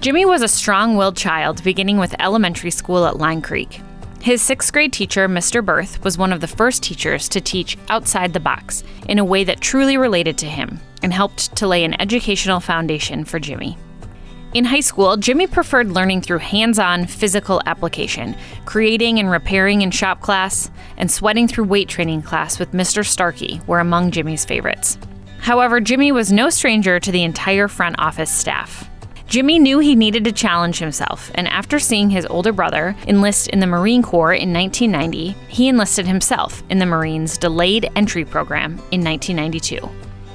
Jimmy was a strong-willed child, beginning with elementary school at Line Creek. His 6th grade teacher, Mr. Berth, was one of the first teachers to teach outside the box in a way that truly related to him and helped to lay an educational foundation for Jimmy. In high school, Jimmy preferred learning through hands-on physical application, creating and repairing in shop class, and sweating through weight training class with Mr. Starkey were among Jimmy's favorites. However, Jimmy was no stranger to the entire front office staff. Jimmy knew he needed to challenge himself, and after seeing his older brother enlist in the Marine Corps in 1990, he enlisted himself in the Marines' Delayed Entry Program in 1992.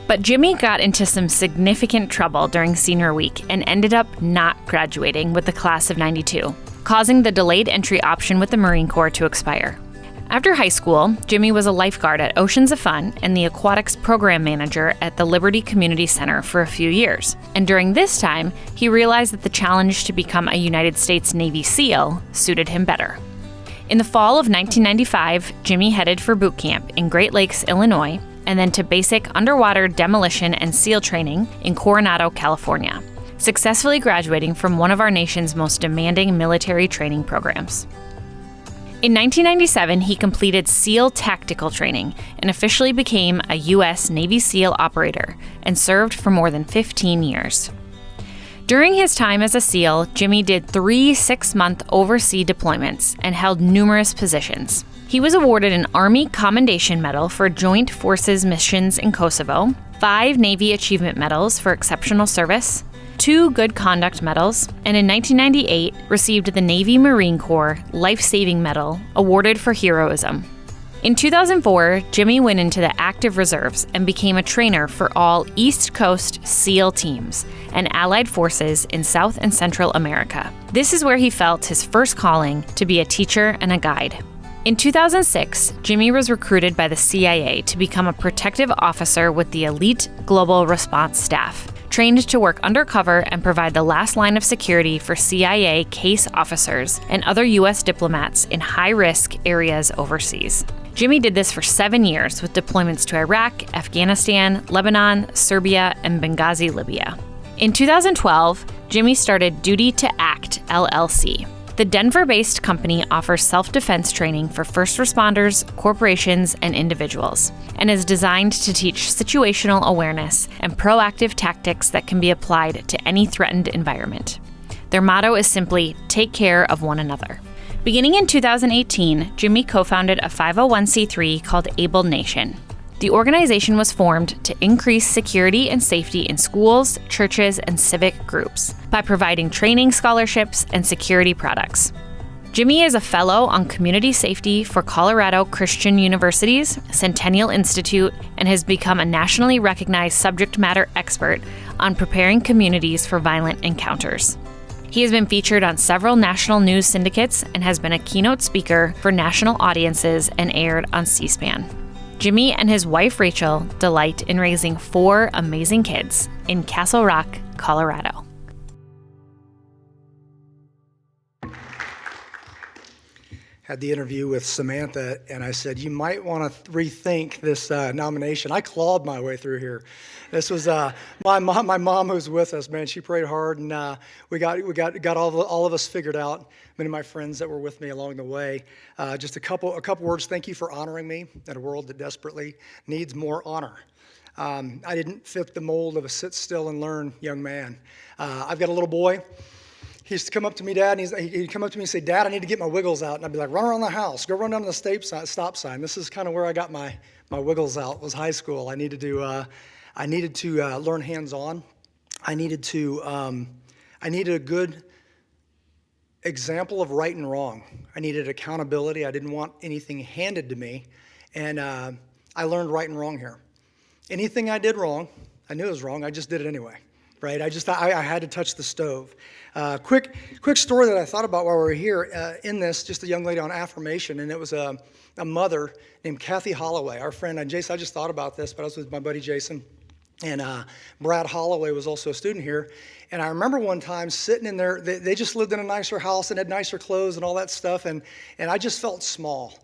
But Jimmy got into some significant trouble during senior week and ended up not graduating with the class of '92, causing the delayed entry option with the Marine Corps to expire. After high school, Jimmy was a lifeguard at Oceans of Fun and the aquatics program manager at the Liberty Community Center for a few years. And during this time, he realized that the challenge to become a United States Navy SEAL suited him better. In the fall of 1995, Jimmy headed for boot camp in Great Lakes, Illinois, and then to basic underwater demolition and SEAL training in Coronado, California, successfully graduating from one of our nation's most demanding military training programs. In 1997, he completed SEAL tactical training and officially became a U.S. Navy SEAL operator and served for more than 15 years. During his time as a SEAL, Jimmy did 3 6-month overseas deployments and held numerous positions. He was awarded an Army Commendation Medal for Joint Forces missions in Kosovo, 5 Navy Achievement Medals for exceptional service, 2 Good Conduct Medals, and in 1998 received the Navy Marine Corps Life-Saving Medal awarded for heroism. In 2004, Jimmy went into the active reserves and became a trainer for all East Coast SEAL teams and allied forces in South and Central America. This is where he felt his first calling to be a teacher and a guide. In 2006, Jimmy was recruited by the CIA to become a protective officer with the elite Global Response Staff, trained to work undercover and provide the last line of security for CIA case officers and other U.S. diplomats in high-risk areas overseas. Jimmy did this for 7 years with deployments to Iraq, Afghanistan, Lebanon, Serbia, and Benghazi, Libya. In 2012, Jimmy started Duty to Act, LLC. The Denver-based company offers self-defense training for first responders, corporations, and individuals, and is designed to teach situational awareness and proactive tactics that can be applied to any threatened environment. Their motto is simply, take care of one another. Beginning in 2018, Jimmy co-founded a 501c3 called Able Nation. The organization was formed to increase security and safety in schools, churches, and civic groups by providing training scholarships and security products. Jimmy is a fellow on community safety for Colorado Christian University's Centennial Institute and has become a nationally recognized subject matter expert on preparing communities for violent encounters. He has been featured on several national news syndicates and has been a keynote speaker for national audiences and aired on C-SPAN. Jimmy and his wife Rachel delight in raising 4 amazing kids in Castle Rock, Colorado. Had the interview with Samantha, and I said, you might want to rethink this nomination. I clawed my way through here. This was my mom who's with us, man. She prayed hard, and we got all of us figured out. Many of my friends that were with me along the way. Just a couple words. Thank you for honoring me in a world that desperately needs more honor. I didn't fit the mold of a sit still and learn young man. I've got a little boy. He used to come up to me, Dad, and he'd come up to me and say, Dad, I need to get my wiggles out. And I'd be like, run around the house, go run down to the stop sign. This is kind of where I got my wiggles out, was high school. I needed to learn hands-on. I needed a good example of right and wrong. I needed accountability. I didn't want anything handed to me. And I learned right and wrong here. Anything I did wrong, I knew it was wrong, I just did it anyway. Right? I had to touch the stove. Quick story that I thought about while we were here in this, just a young lady on affirmation, and it was a mother named Kathy Holloway, our friend. And Jason, I just thought about this, but I was with my buddy Jason, and Brad Holloway was also a student here. And I remember one time sitting in there, they just lived in a nicer house and had nicer clothes and all that stuff, and I just felt small.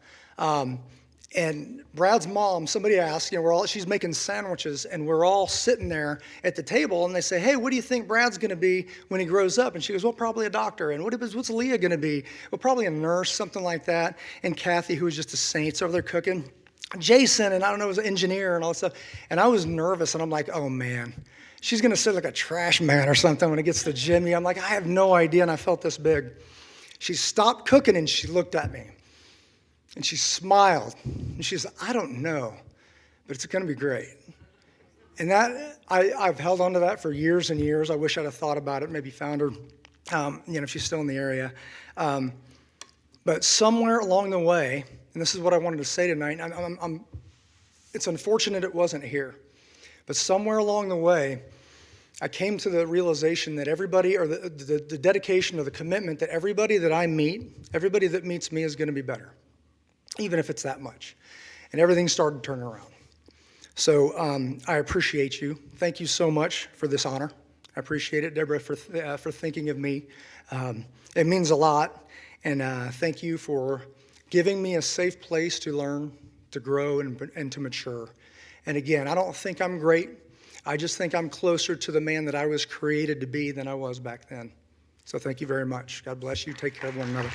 And Brad's mom, somebody asked, she's making sandwiches, and we're all sitting there at the table, and they say, hey, what do you think Brad's going to be when he grows up? And she goes, well, probably a doctor. And what's Leah going to be? Well, probably a nurse, something like that. And Kathy, who was just a saint, over there cooking. Jason, and I don't know, was an engineer and all that stuff. And I was nervous, and I'm like, oh, man, she's going to sit like a trash man or something when it gets to Jimmy. I'm like, I have no idea, and I felt this big. She stopped cooking, and she looked at me. And she smiled, and she said, I don't know, but it's going to be great. And that I've held on to that for years and years. I wish I'd have thought about it, maybe found her, if she's still in the area. But somewhere along the way, and this is what I wanted to say tonight, it's unfortunate it wasn't here, but somewhere along the way, I came to the realization that everybody, or the dedication or the commitment that everybody that I meet, everybody that meets me is going to be better, even if it's that much. And everything started turning around. So I appreciate you. Thank you so much for this honor. I appreciate it, Deborah, for thinking of me. It means a lot. And thank you for giving me a safe place to learn, to grow, and to mature. And again, I don't think I'm great. I just think I'm closer to the man that I was created to be than I was back then. So thank you very much. God bless you. Take care of one another.